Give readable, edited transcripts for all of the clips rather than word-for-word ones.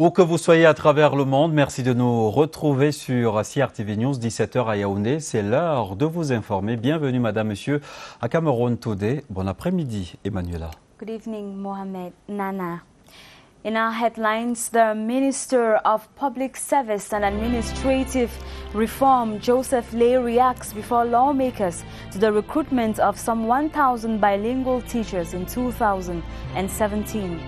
Où que vous soyez à travers le monde, merci de nous retrouver sur CRTV News, 17h à Yaoundé. C'est l'heure de vous informer. Bienvenue, madame, monsieur, à Cameroun Today. Bon après-midi, Emmanuela. Good evening, Mohamed Nana. In our headlines, the Minister of Public Service and Administrative Reform, Joseph Lay, reacts before lawmakers to the recruitment of some 1,000 bilingual teachers in 2017.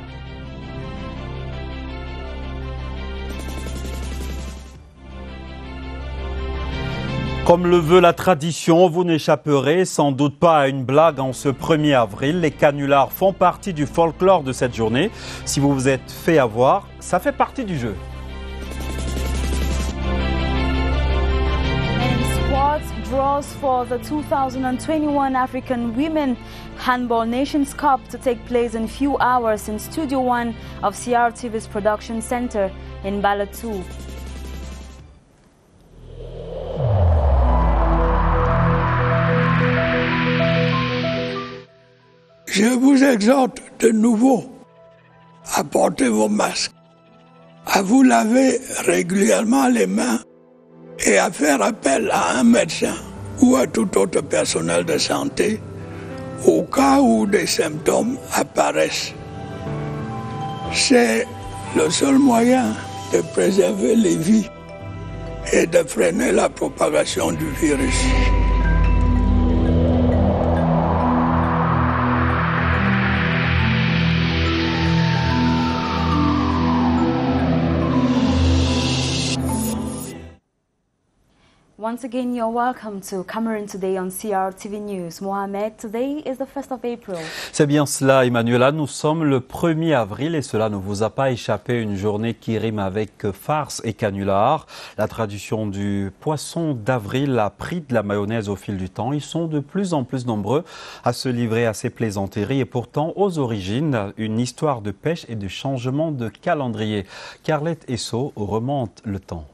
Comme le veut la tradition, vous n'échapperez sans doute pas à une blague en ce 1er avril. Les canulars font partie du folklore de cette journée. Si vous vous êtes fait avoir, ça fait partie du jeu. And sports draws for the 2021 African Women Handball Nations Cup to take place in few hours in Studio 1 of CRTV's production center in Balatou. Je vous exhorte de nouveau à porter vos masques, à vous laver régulièrement les mains et à faire appel à un médecin ou à tout autre personnel de santé au cas où des symptômes apparaissent. C'est le seul moyen de préserver les vies et de freiner la propagation du virus. Once again, you're welcome to Cameroun Today on CRTV News. Mohamed, today is the 1st of April. C'est bien cela, Emmanuela. Nous sommes le 1er avril et cela ne vous a pas échappé. Une journée qui rime avec farce et canular. La tradition du poisson d'avril a pris de la mayonnaise au fil du temps. Ils sont de plus en plus nombreux à se livrer à ces plaisanteries et pourtant, aux origines, une histoire de pêche et de changement de calendrier. Carlette Esso remonte le temps.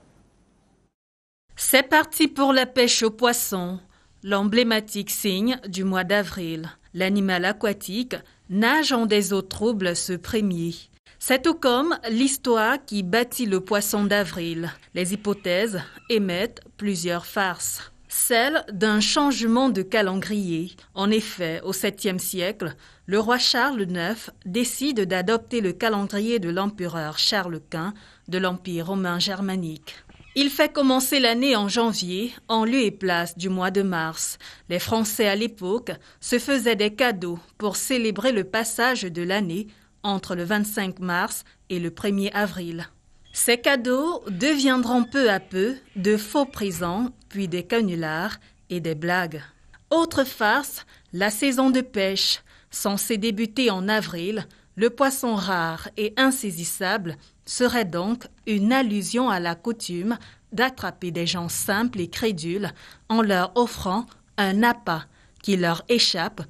C'est parti pour la pêche au poisson, l'emblématique signe du mois d'avril. L'animal aquatique nage en des eaux troubles ce premier. C'est tout comme l'histoire qui bâtit le poisson d'avril. Les hypothèses émettent plusieurs farces. Celle d'un changement de calendrier. En effet, au 7e siècle, le roi Charles IX décide d'adopter le calendrier de l'empereur Charles Quint de l'Empire romain germanique. Il fait commencer l'année en janvier, en lieu et place du mois de mars. Les Français à l'époque se faisaient des cadeaux pour célébrer le passage de l'année entre le 25 mars et le 1er avril. Ces cadeaux deviendront peu à peu de faux présents, puis des canulars et des blagues. Autre farce, la saison de pêche. Censée débuter en avril, le poisson rare et insaisissable serait donc une allusion à la coutume d'attraper des gens simples et crédules en leur offrant un appât qui leur échappe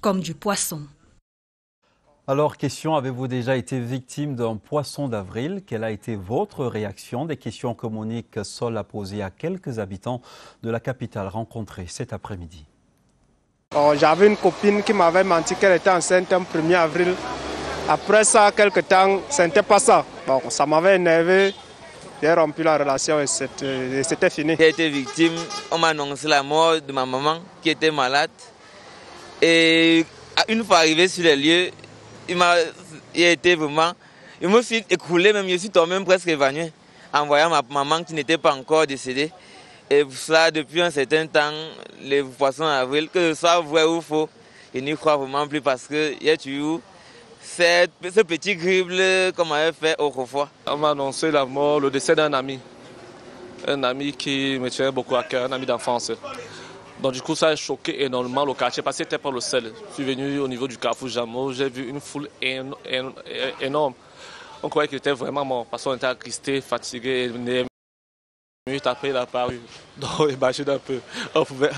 comme du poisson. Alors, question, avez-vous déjà été victime d'un poisson d'avril? Quelle a été votre réaction? Des questions que Monique Sol a posées à quelques habitants de la capitale rencontrés cet après-midi. J'avais une copine qui m'avait menti qu'elle était enceinte un 1er avril. Après ça, quelques temps, ce n'était pas ça. Bon, ça m'avait énervé. J'ai rompu la relation et c'était fini. J'ai été victime. On m'a annoncé la mort de ma maman qui était malade. Et une fois arrivé sur les lieux, il me suis écroulé, même je suis tombé même presque évanoui en voyant ma maman qui n'était pas encore décédée. Et pour ça, depuis un certain temps, les poissons d'avril, que ce soit vrai ou faux, je n'y crois vraiment plus parce que il y a toujours ce petit crible qu'on m'avait fait autrefois. On m'a annoncé la mort, le décès d'un ami. Un ami qui me tenait beaucoup à cœur, un ami d'enfance. Donc du coup, ça a choqué énormément le quartier parce que c'était pas le seul. Je suis venu au niveau du carrefour Jameau, j'ai vu une foule énorme. On croyait qu'il était vraiment mort parce qu'on était attristé, fatigué. Une minute après, il a apparu. Donc imagine un peu, on pouvait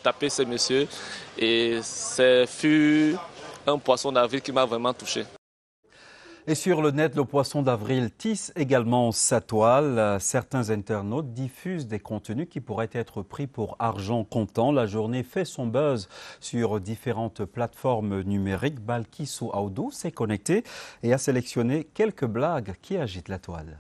taper ces messieurs. Et ce fut un poisson d'avril qui m'a vraiment touché. Et sur le net, le poisson d'avril tisse également sa toile. Certains internautes diffusent des contenus qui pourraient être pris pour argent comptant. La journée fait son buzz sur différentes plateformes numériques. Balkissou Aoudou s'est connecté et a sélectionné quelques blagues qui agitent la toile.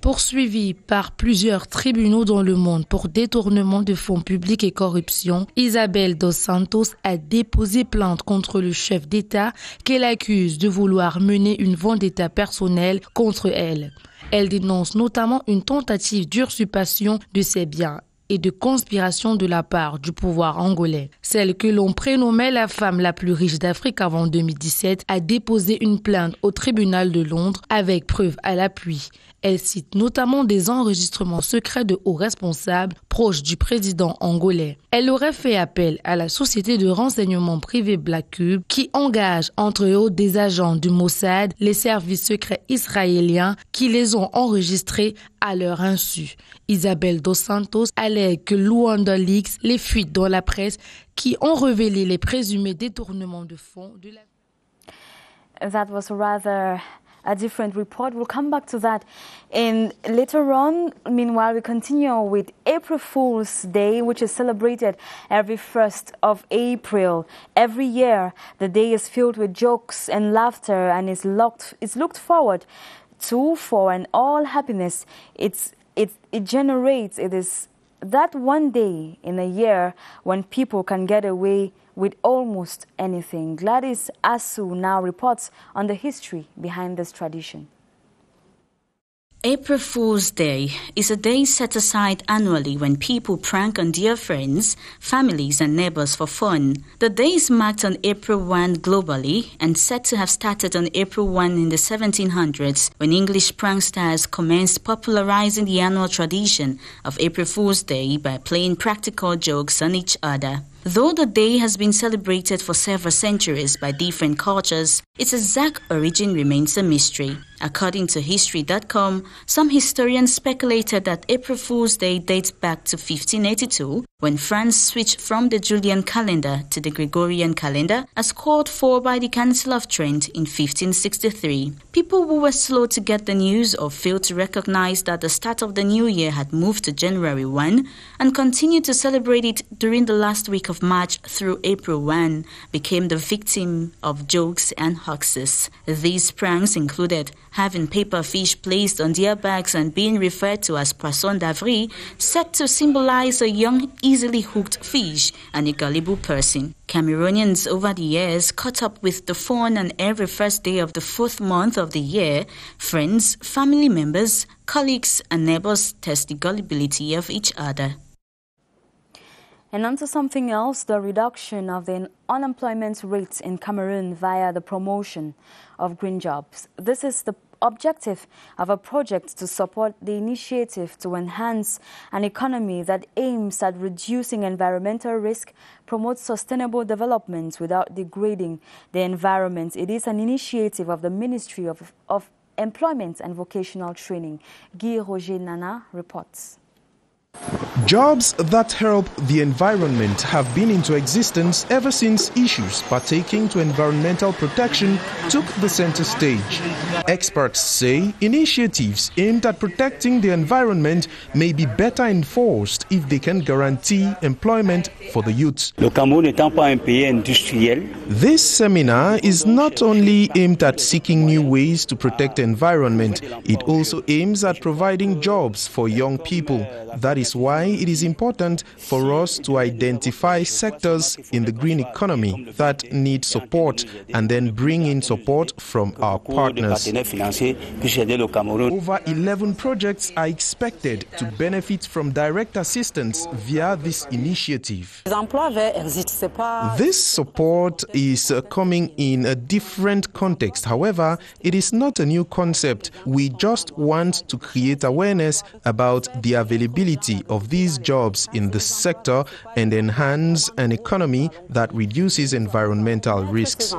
Poursuivie par plusieurs tribunaux dans le monde pour détournement de fonds publics et corruption, Isabel dos Santos a déposé plainte contre le chef d'État qu'elle accuse de vouloir mener une vendetta personnelle contre elle. Elle dénonce notamment une tentative d'usurpation de ses biens et de conspiration de la part du pouvoir angolais. Celle que l'on prénommait la femme la plus riche d'Afrique avant 2017 a déposé une plainte au tribunal de Londres avec preuve à l'appui. Elle cite notamment des enregistrements secrets de hauts responsables proches du président angolais. Elle aurait fait appel à la société de renseignement privé Black Cube qui engage entre autres des agents du Mossad, les services secrets israéliens qui les ont enregistrés à leur insu. Isabel dos Santos allègue que Luanda Leaks, les fuites dans la presse qui ont révélé les présumés détournements de fonds de la... That was rather a different report. We'll come back to that. And later on, meanwhile, we continue with April Fool's Day, which is celebrated every 1st of April. Every year, the day is filled with jokes and laughter and is looked forward to for an all happiness. It is that one day in a year when people can get away with almost anything. Gladys Asu now reports on the history behind this tradition. April Fool's Day is a day set aside annually when people prank on dear friends, families and neighbors for fun. The day is marked on April 1 globally and said to have started on April 1 in the 1700s when English pranksters commenced popularizing the annual tradition of April Fool's Day by playing practical jokes on each other. Though the day has been celebrated for several centuries by different cultures, its exact origin remains a mystery. According to History.com, some historians speculated that April Fool's Day dates back to 1582, when France switched from the Julian calendar to the Gregorian calendar, as called for by the Council of Trent in 1563. People who were slow to get the news or failed to recognize that the start of the new year had moved to January 1 and continued to celebrate it during the last week of March through April 1 became the victim of jokes and hoaxes. These pranks included having paper fish placed on their backs and being referred to as poisson d'avril, said to symbolize a young, easily hooked fish and a gullible person. Cameroonians over the years caught up with the fun on every first day of the 4th month of the year. Friends, family members, colleagues and neighbors test the gullibility of each other. And on to something else, the reduction of the unemployment rates in Cameroon via the promotion of green jobs. This is the objective of a project to support the initiative to enhance an economy that aims at reducing environmental risk, promotes sustainable development without degrading the environment. It is an initiative of the Ministry of Employment and Vocational Training. Guy Roger Nana reports. Jobs that help the environment have been into existence ever since issues pertaining to environmental protection took the center stage. Experts say initiatives aimed at protecting the environment may be better enforced if they can guarantee employment for the youth. This seminar is not only aimed at seeking new ways to protect the environment, it also aims at providing jobs for young people. That is why it is important for us to identify sectors in the green economy that need support and then bring in support from our partners. Over 11 projects are expected to benefit from direct assistance via this initiative. This support is coming in a different context. However, it is not a new concept. We just want to create awareness about the availability of these jobs in the sector and enhance an economy that reduces environmental risks.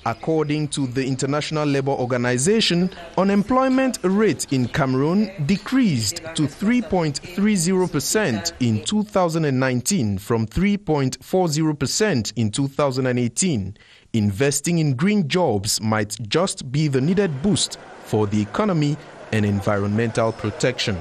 According to the International Labour Organization, unemployment rate in Cameroon decreased to 3.30% in 2019 from 3.40% in 2018. investing in green jobs might just be the needed boost for the economy and environmental protection.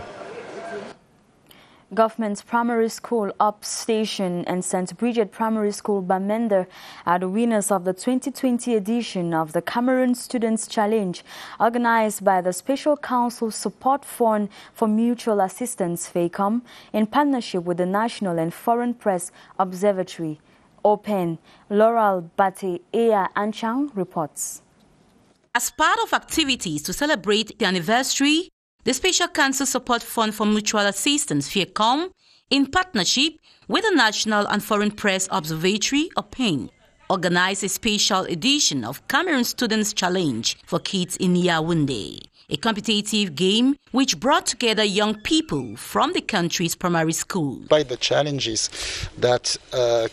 Government Primary School Up Station and St. Bridget Primary School Bamenda are the winners of the 2020 edition of the Cameroon Students' Challenge, organized by the Special Council Support Fund for Mutual Assistance, FACOM, in partnership with the National and Foreign Press Observatory. Open. Laurel Bate Ea Anchang reports. As part of activities to celebrate the anniversary, the Special Council Support Fund for Mutual Assistance, FACOM, in partnership with the National and Foreign Press Observatory, OPEN, organized a special edition of Cameroon Students' Challenge for kids in Yaoundé, a competitive game which brought together young people from the country's primary school. By the challenges that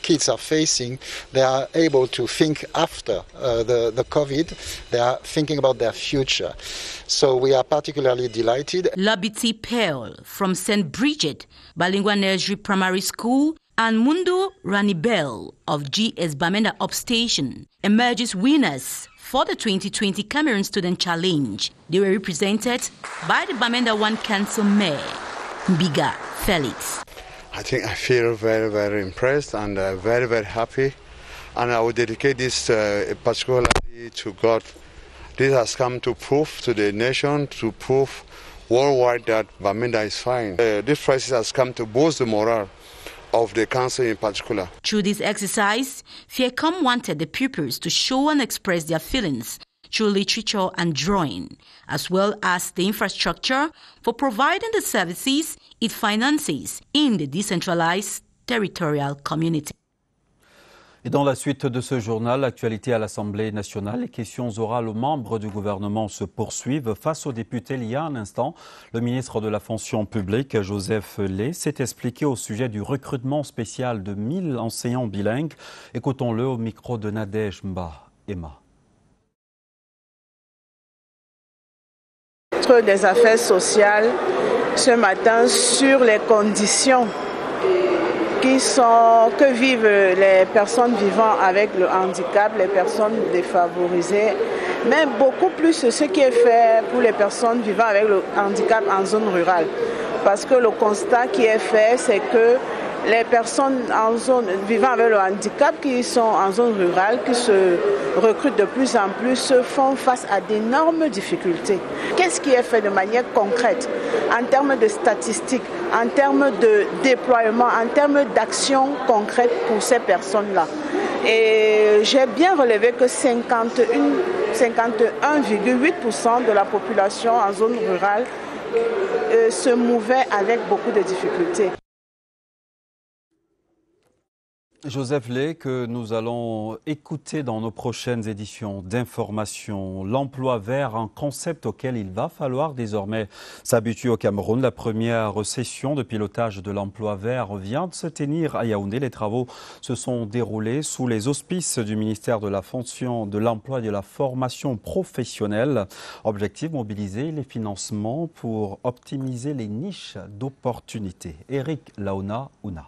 kids are facing, they are able to think after the COVID. They are thinking about their future. So we are particularly delighted. Labiti Pearl from St. Bridget Bilingual Nursery Primary School and Mundo Ranibel of GS Bamenda Upstation emerges winners for the 2020 Cameroon Student Challenge. They were represented by the Bamenda 1 Council Mayor, Mbiga Felix. I think I feel very, very impressed and very, very happy. And I would dedicate this particularly to God. This has come to prove to the nation, to prove worldwide that Bamenda is fine. This crisis has come to boost the morale of the council in particular. Through this exercise, FACOM wanted the pupils to show and express their feelings through literature and drawing, as well as the infrastructure for providing the services it finances in the decentralized territorial community. Et dans la suite de ce journal, l'actualité à l'Assemblée nationale, les questions orales aux membres du gouvernement se poursuivent. Face aux députés, il y a un instant, le ministre de la Fonction publique, Joseph Lé, s'est expliqué au sujet du recrutement spécial de 1000 enseignants bilingues. Écoutons-le au micro de Nadège Mba Emma. Des affaires sociales ce matin sur les conditions que vivent les personnes vivant avec le handicap, les personnes défavorisées, mais beaucoup plus ce qui est fait pour les personnes vivant avec le handicap en zone rurale. Parce que le constat qui est fait, c'est que les personnes vivant avec le handicap qui sont en zone rurale, qui se recrutent de plus en plus, se font face à d'énormes difficultés. Qu'est-ce qui est fait de manière concrète en termes de statistiques, en termes de déploiement, en termes d'actions concrètes pour ces personnes-là? Et j'ai bien relevé que 51,8% de la population en zone rurale se mouvait avec beaucoup de difficultés. Joseph Lé, que nous allons écouter dans nos prochaines éditions d'information. L'emploi vert, un concept auquel il va falloir désormais s'habituer au Cameroun. La première session de pilotage de l'emploi vert vient de se tenir à Yaoundé. Les travaux se sont déroulés sous les auspices du ministère de la Fonction, de l'Emploi et de la Formation professionnelle. Objectif, mobiliser les financements pour optimiser les niches d'opportunités. Eric Laona-Ouna.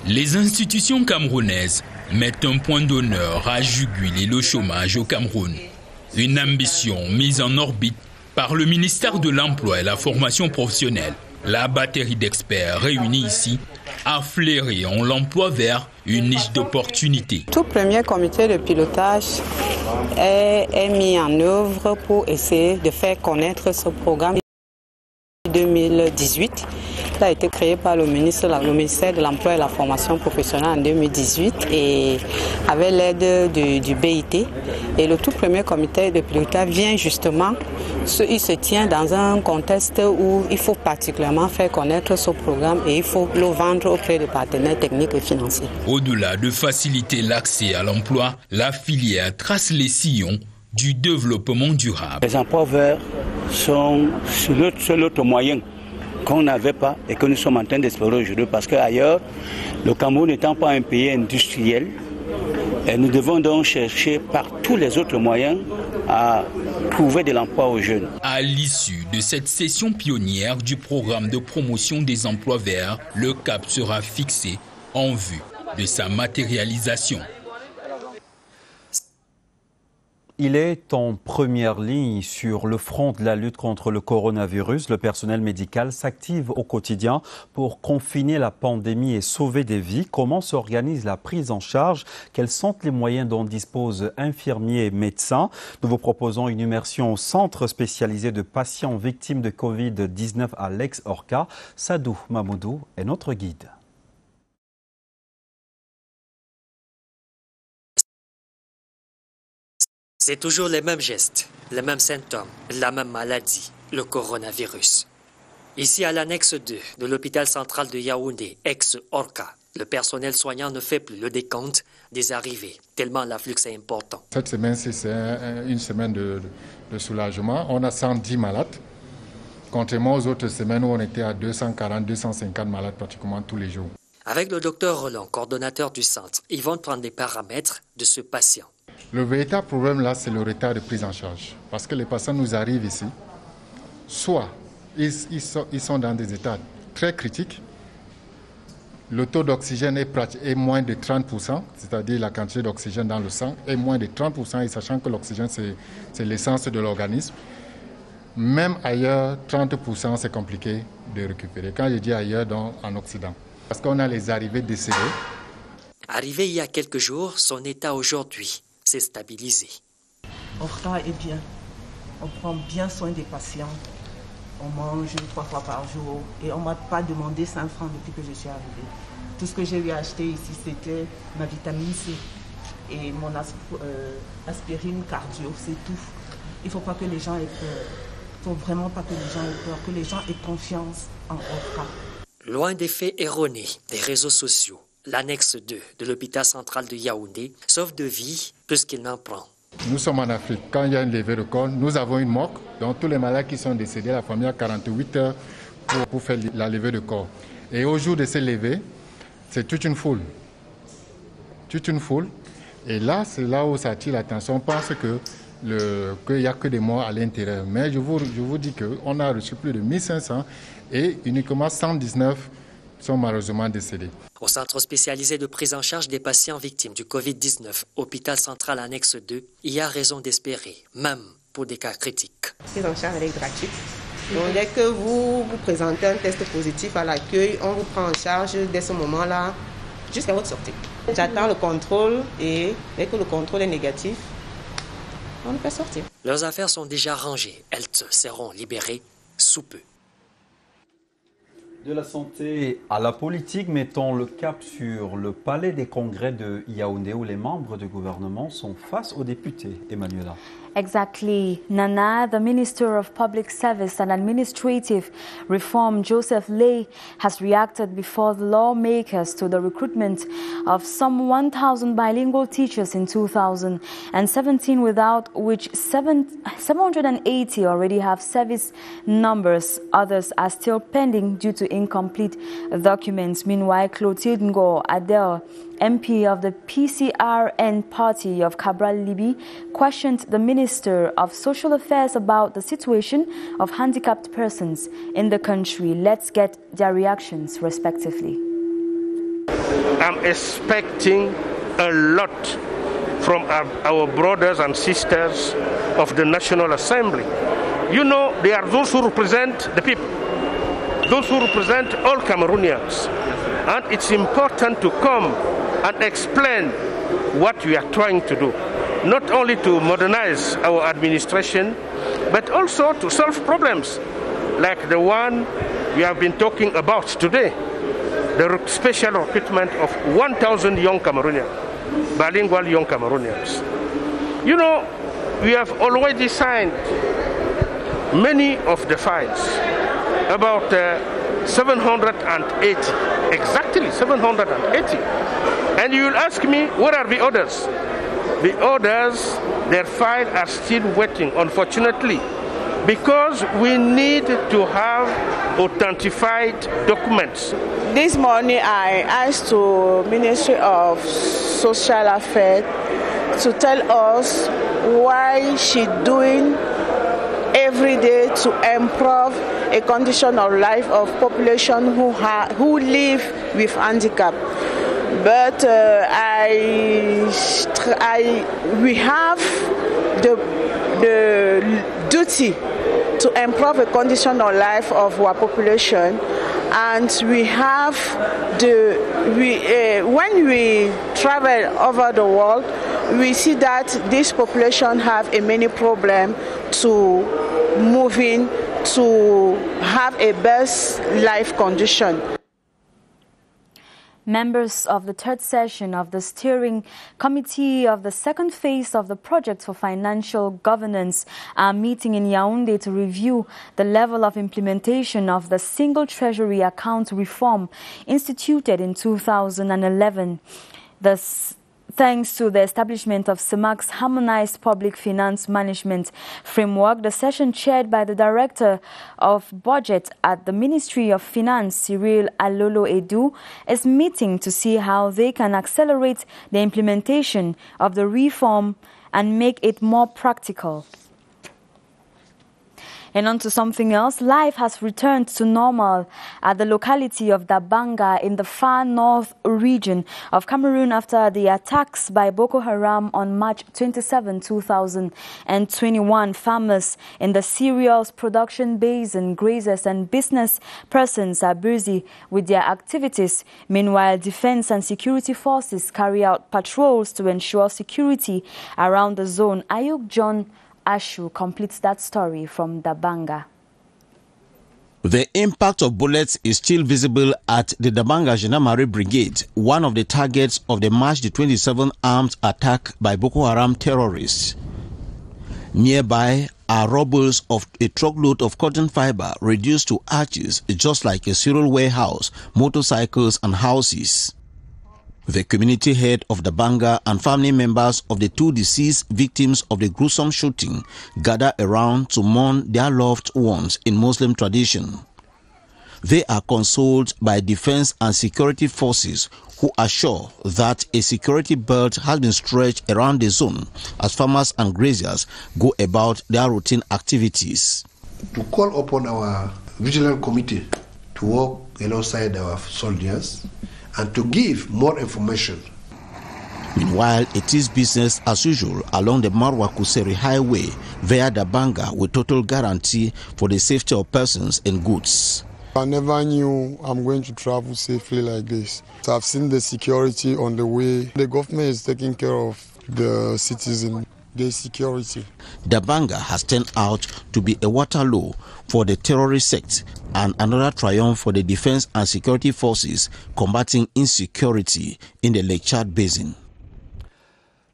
Les institutions camerounaises mettent un point d'honneur à juguler le chômage au Cameroun. Une ambition mise en orbite par le ministère de l'Emploi et la Formation professionnelle. La batterie d'experts réunis ici a flairé en l'emploi vert une niche d'opportunités. Tout premier comité de pilotage est mis en œuvre pour essayer de faire connaître ce programme 2018. Ça a été créé par le ministère de l'Emploi et la Formation professionnelle en 2018 et avec l'aide du BIT. Et le tout premier comité de pilotage vient justement, il se tient dans un contexte où il faut particulièrement faire connaître ce programme et il faut le vendre auprès des partenaires techniques et financiers. Au-delà de faciliter l'accès à l'emploi, la filière trace les sillons du développement durable. Les emplois verts sont l'autre moyen qu'on n'avait pas et que nous sommes en train d'explorer aujourd'hui parce qu'ailleurs, le Cameroun n'étant pas un pays industriel, et nous devons donc chercher par tous les autres moyens à trouver de l'emploi aux jeunes. À l'issue de cette session pionnière du programme de promotion des emplois verts, le cap sera fixé en vue de sa matérialisation. Il est en première ligne sur le front de la lutte contre le coronavirus. Le personnel médical s'active au quotidien pour confiner la pandémie et sauver des vies. Comment s'organise la prise en charge? Quels sont les moyens dont disposent infirmiers et médecins? Nous vous proposons une immersion au centre spécialisé de patients victimes de Covid-19 à l'ex-Orca. Sadou Mamoudou est notre guide. C'est toujours les mêmes gestes, les mêmes symptômes, la même maladie, le coronavirus. Ici, à l'annexe 2 de l'hôpital central de Yaoundé, ex-Orca, le personnel soignant ne fait plus le décompte des arrivées, tellement l'afflux est important. Cette semaine, c'est une semaine de soulagement. On a 110 malades, contrairement aux autres semaines où on était à 240, 250 malades pratiquement tous les jours. Avec le docteur Roland, coordonnateur du centre, ils vont prendre les paramètres de ce patient. Le véritable problème là, c'est le retard de prise en charge. Parce que les patients nous arrivent ici, soit ils sont dans des états très critiques, le taux d'oxygène est moins de 30%, c'est-à-dire la quantité d'oxygène dans le sang est moins de 30%, et sachant que l'oxygène c'est l'essence de l'organisme. Même ailleurs, 30% c'est compliqué de récupérer. Quand je dis ailleurs, donc en Occident. Parce qu'on a les arrivées décédées. Arrivé il y a quelques jours, son état aujourd'hui s'est stabilisé. Orca est bien. On prend bien soin des patients. On mange 3 fois par jour et on ne m'a pas demandé 5 francs depuis que je suis arrivée. Tout ce que j'ai eu à acheter ici, c'était ma vitamine C et mon aspirine cardio, c'est tout. Il ne faut pas que les gens aient peur. Il ne faut vraiment pas que les gens aient peur, que les gens aient confiance en Orca. Loin des faits erronés des réseaux sociaux, l'annexe 2 de l'hôpital central de Yaoundé sauve de vie plus qu'il n'en prend. Nous sommes en Afrique. Quand il y a une levée de corps, nous avons une morgue. Donc tous les malades qui sont décédés, la famille a 48 heures pour faire la levée de corps. Et au jour de ces levées, c'est toute une foule. Toute une foule. Et là, c'est là où ça attire l'attention. On pense qu'il n'y a que des morts à l'intérieur. Mais je vous dis qu'on a reçu plus de 1500 et uniquement 119 sont malheureusement décédés. Au centre spécialisé de prise en charge des patients victimes du Covid-19, hôpital central annexe 2, il y a raison d'espérer, même pour des cas critiques. La prise en charge est gratuite. Donc dès que vous présentez un test positif à l'accueil, on vous prend en charge dès ce moment-là jusqu'à votre sortie. J'attends le contrôle et dès que le contrôle est négatif, on peut sortir. Leurs affaires sont déjà rangées. Elles seront libérées sous peu. De la santé à la politique, mettons le cap sur le palais des congrès de Yaoundé où les membres du gouvernement sont face aux députés. Emmanuela. Exactly. Nana, the Minister of Public Service and Administrative Reform, Joseph Lay, has reacted before the lawmakers to the recruitment of some 1,000 bilingual teachers in 2017, without which 780 already have service numbers. Others are still pending due to incomplete documents. Meanwhile, Clotilde Ngo Adel, MP of the PCRN party of Cabral Libi, questioned the Minister of Social Affairs about the situation of handicapped persons in the country. Let's get their reactions respectively. I'm expecting a lot from our brothers and sisters of the National Assembly. You know, they are those who represent the people, those who represent all Cameroonians. And it's important to come and explain what we are trying to do. Not only to modernize our administration, but also to solve problems like the one we have been talking about today, the special recruitment of 1,000 young Cameroonians, bilingual young Cameroonians. You know, we have already signed many of the files, about 780, exactly 780. And you will ask me, where are the others? The others, their files are still waiting, unfortunately, because we need to have authentified documents. This morning I asked the Ministry of Social Affairs to tell us why she's doing every day to improve a condition of life of population who live with handicap. But we have the duty to improve the condition of life of our population, and we have when we travel over the world, we see that this population have a many problem to moving to have a best life condition. Members of the third session of the steering committee of the second phase of the project for financial governance are meeting in Yaoundé to review the level of implementation of the single treasury account reform instituted in 2011. Thanks to the establishment of CEMAC's Harmonized Public Finance Management Framework, the session chaired by the Director of Budget at the Ministry of Finance, Cyril Alolo Edu, is meeting to see how they can accelerate the implementation of the reform and make it more practical. And on to something else, life has returned to normal at the locality of Dabanga in the far north region of Cameroon after the attacks by Boko Haram on March 27, 2021. Farmers in the cereals production basin, grazers and business persons are busy with their activities. Meanwhile, defense and security forces carry out patrols to ensure security around the zone. Ayuk John Ashu completes that story from Dabanga. The impact of bullets is still visible at the Dabanga Gendarmerie Brigade, one of the targets of the March 27 armed attack by Boko Haram terrorists. Nearby are rubbles of a truckload of cotton fiber reduced to ashes, just like a cereal warehouse, motorcycles and houses. The community head of Dabanga and family members of the two deceased victims of the gruesome shooting gather around to mourn their loved ones in Muslim tradition. They are consoled by defense and security forces who assure that a security belt has been stretched around the zone as farmers and graziers go about their routine activities. To call upon our vigilant committee to work alongside our soldiers and to give more information. Meanwhile, it is business as usual along the Marwa Kuseri Highway via Dabanga with total guarantee for the safety of persons and goods. I never knew I'm going to travel safely like this. So I've seen the security on the way. The government is taking care of the citizens, their security. Dabanga has turned out to be a Waterloo for the terrorist sect and another triumph for the defense and security forces combating insecurity in the Lake Chad Basin.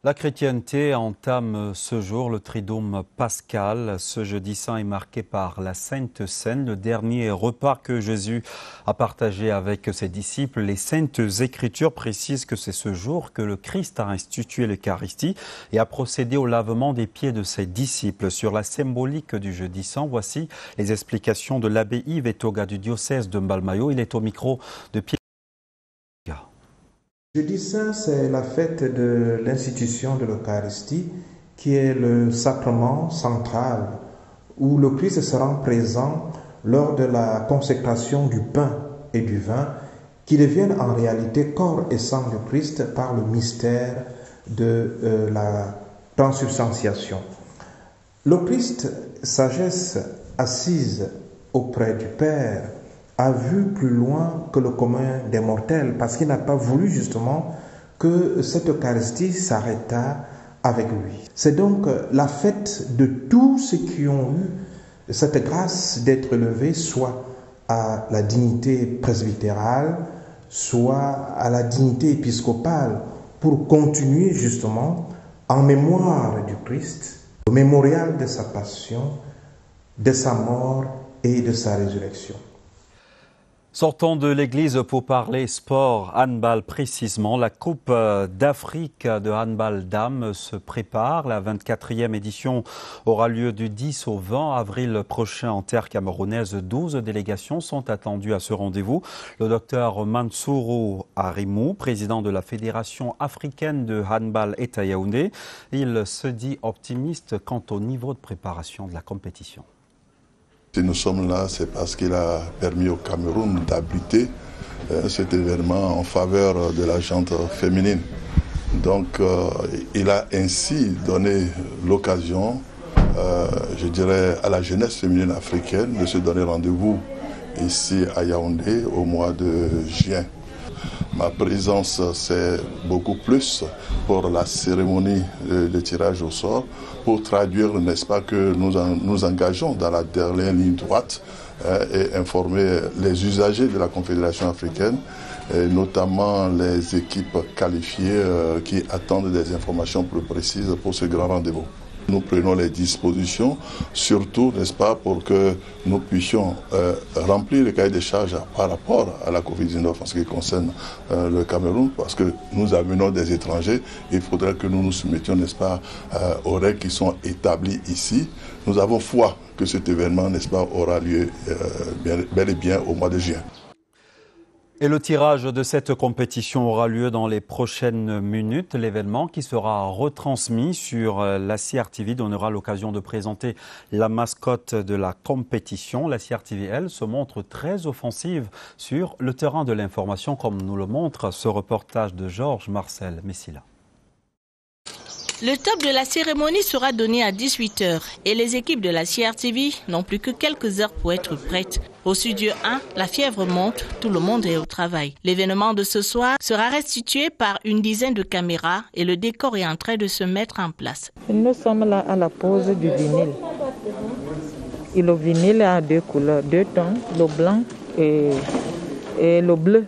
La chrétienté entame ce jour le Triduum pascal. Ce jeudi saint est marqué par la Sainte Seine, le dernier repas que Jésus a partagé avec ses disciples. Les Saintes Écritures précisent que c'est ce jour que le Christ a institué l'Eucharistie et a procédé au lavement des pieds de ses disciples. Sur la symbolique du jeudi saint, voici les explications de l'abbé Yves Etoga du diocèse de Mbalmayo. Il est au micro de Pierre. Jeudi saint, c'est la fête de l'institution de l'Eucharistie qui est le sacrement central où le Christ se rend présent lors de la consécration du pain et du vin qui deviennent en réalité corps et sang du Christ par le mystère de la transubstantiation. Le Christ, sagesse assise auprès du Père, a vu plus loin que le commun des mortels parce qu'il n'a pas voulu justement que cette Eucharistie s'arrêtât avec lui. C'est donc la fête de tous ceux qui ont eu cette grâce d'être élevés soit à la dignité presbytérale, soit à la dignité épiscopale pour continuer justement en mémoire du Christ, au mémorial de sa passion, de sa mort et de sa résurrection. Sortons de l'église pour parler sport, handball précisément. La Coupe d'Afrique de handball dames se prépare. La 24e édition aura lieu du 10 au 20 avril prochain en terre camerounaise. 12 délégations sont attendues à ce rendez-vous. Le docteur Mansourou Arimou, président de la Fédération africaine de handball, est à Yaoundé. Il se dit optimiste quant au niveau de préparation de la compétition. Si nous sommes là, c'est parce qu'il a permis au Cameroun d'abriter cet événement en faveur de la gente féminine. Donc il a ainsi donné l'occasion, je dirais, à la jeunesse féminine africaine de se donner rendez-vous ici à Yaoundé au mois de juin. Ma présence, c'est beaucoup plus pour la cérémonie de tirage au sort, pour traduire, n'est-ce pas, que nous engageons dans la dernière ligne droite et informer les usagers de la Confédération africaine, et notamment les équipes qualifiées qui attendent des informations plus précises pour ce grand rendez-vous. Nous prenons les dispositions, surtout, n'est-ce pas, pour que nous puissions remplir le cahier des charges par rapport à la Covid-19 en ce qui concerne le Cameroun, parce que nous amenons des étrangers. Il faudrait que nous nous soumettions, n'est-ce pas, aux règles qui sont établies ici. Nous avons foi que cet événement, n'est-ce pas, aura lieu bel et bien au mois de juin. Et le tirage de cette compétition aura lieu dans les prochaines minutes. L'événement qui sera retransmis sur la CRTV donnera l'occasion de présenter la mascotte de la compétition. La CRTV, elle, se montre très offensive sur le terrain de l'information, comme nous le montre ce reportage de Georges Marcel Messila. Le top de la cérémonie sera donné à 18 h et les équipes de la CRTV n'ont plus que quelques heures pour être prêtes. Au studio 1, la fièvre monte, tout le monde est au travail. L'événement de ce soir sera restitué par une dizaine de caméras et le décor est en train de se mettre en place. Nous sommes là à la pose du vinyle. Et le vinyle a deux couleurs, deux tons, le blanc et le bleu.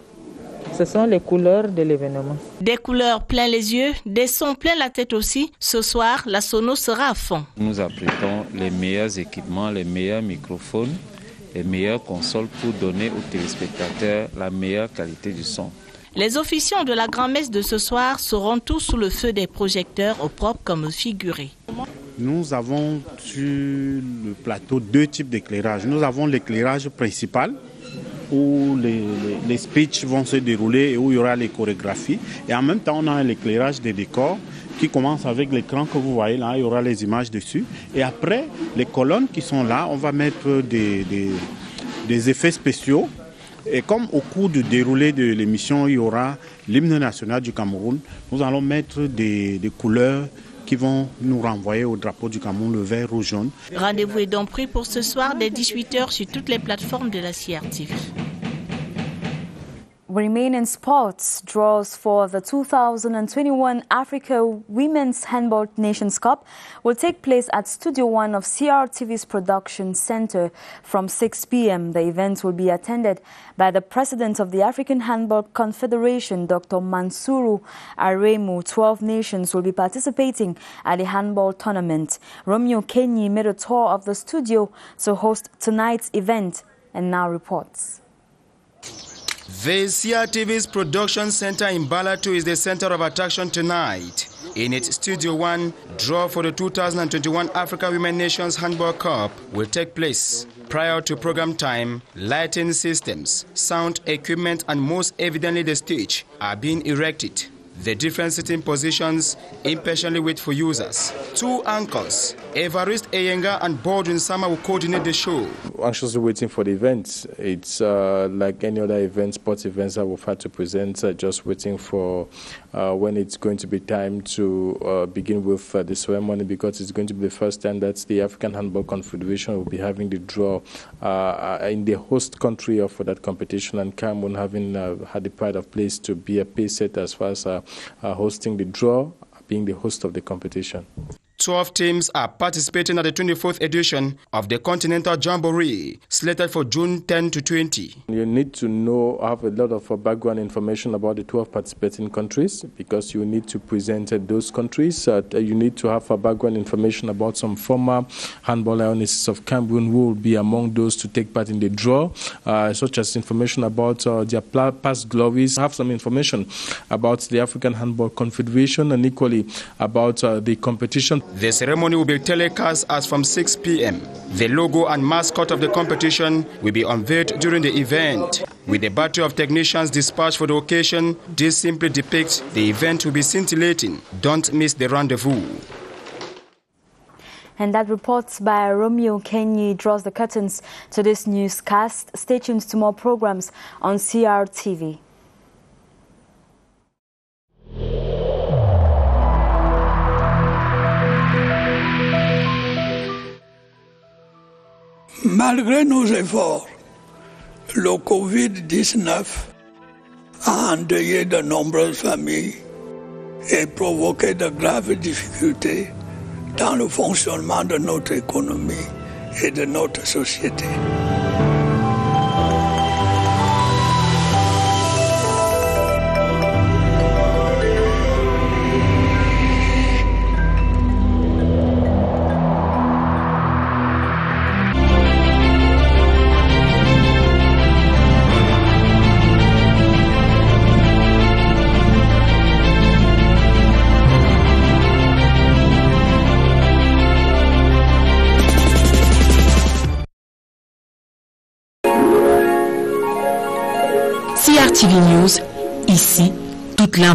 Ce sont les couleurs de l'événement. Des couleurs plein les yeux, des sons plein la tête aussi. Ce soir, la sono sera à fond. Nous apprêtons les meilleurs équipements, les meilleurs microphones, les meilleures consoles pour donner aux téléspectateurs la meilleure qualité du son. Les officiants de la grand-messe de ce soir seront tous sous le feu des projecteurs, au propre comme au figuré. Nous avons sur le plateau deux types d'éclairage. Nous avons l'éclairage principal, où les speeches vont se dérouler et où il y aura les chorégraphies. Et en même temps, on a l'éclairage des décors qui commence avec l'écran que vous voyez là, il y aura les images dessus. Et après, les colonnes qui sont là, on va mettre des effets spéciaux. Et comme au cours du déroulé de l'émission, il y aura l'hymne national du Cameroun, nous allons mettre des couleurs qui vont nous renvoyer au drapeau du Cameroun, le vert, rouge, jaune. Rendez-vous est donc pris pour ce soir dès 18 h sur toutes les plateformes de la CRTV. We remain in sports. Draws for the 2021 Africa Women's Handball Nations Cup will take place at Studio 1 of CRTV's Production Center from 6 p.m. The event will be attended by the President of the African Handball Confederation, Dr. Mansourou Aremu. 12 nations will be participating at the handball tournament. Romeo Kenyi made a tour of the studio to host tonight's event and now reports. The CRTV's production center in Balatu is the center of attraction tonight. In its Studio 1, draw for the 2021 Africa Women Nations Handball Cup will take place. Prior to program time, lighting systems, sound equipment, and most evidently the stage are being erected. The different sitting positions impatiently wait for users. Two anchors, Evariste Eyenga and Baldwin Sama, will coordinate the show. Anxiously waiting for the events. It's like any other event, sports events that we've had to present, just waiting for when it's going to be time to begin with the ceremony, because it's going to be the first time that the African Handball Confederation will be having the draw in the host country of that competition, and Cameroon having had the pride of place to be a pace setter as far as hosting the draw, being the host of the competition. 12 teams are participating at the 24th edition of the Continental Jamboree, slated for June 10 to 20. You need to have a lot of background information about the 12 participating countries, because you need to present those countries. You need to have a background information about some former handball lionesses of Cameroon who will be among those to take part in the draw, such as information about their past glories. Have some information about the African Handball Confederation, and equally about the competition. The ceremony will be telecast as from 6 p.m. The logo and mascot of the competition will be unveiled during the event. With a battery of technicians dispatched for the occasion, this simply depicts the event will be scintillating. Don't miss the rendezvous. And that reports by Romeo Kenyi draws the curtains to this newscast. Stay tuned to more programs on CRTV. Malgré nos efforts, le Covid-19 a endeuillé de nombreuses familles et provoqué de graves difficultés dans le fonctionnement de notre économie et de notre société. CRTV News, ici, toute l'information.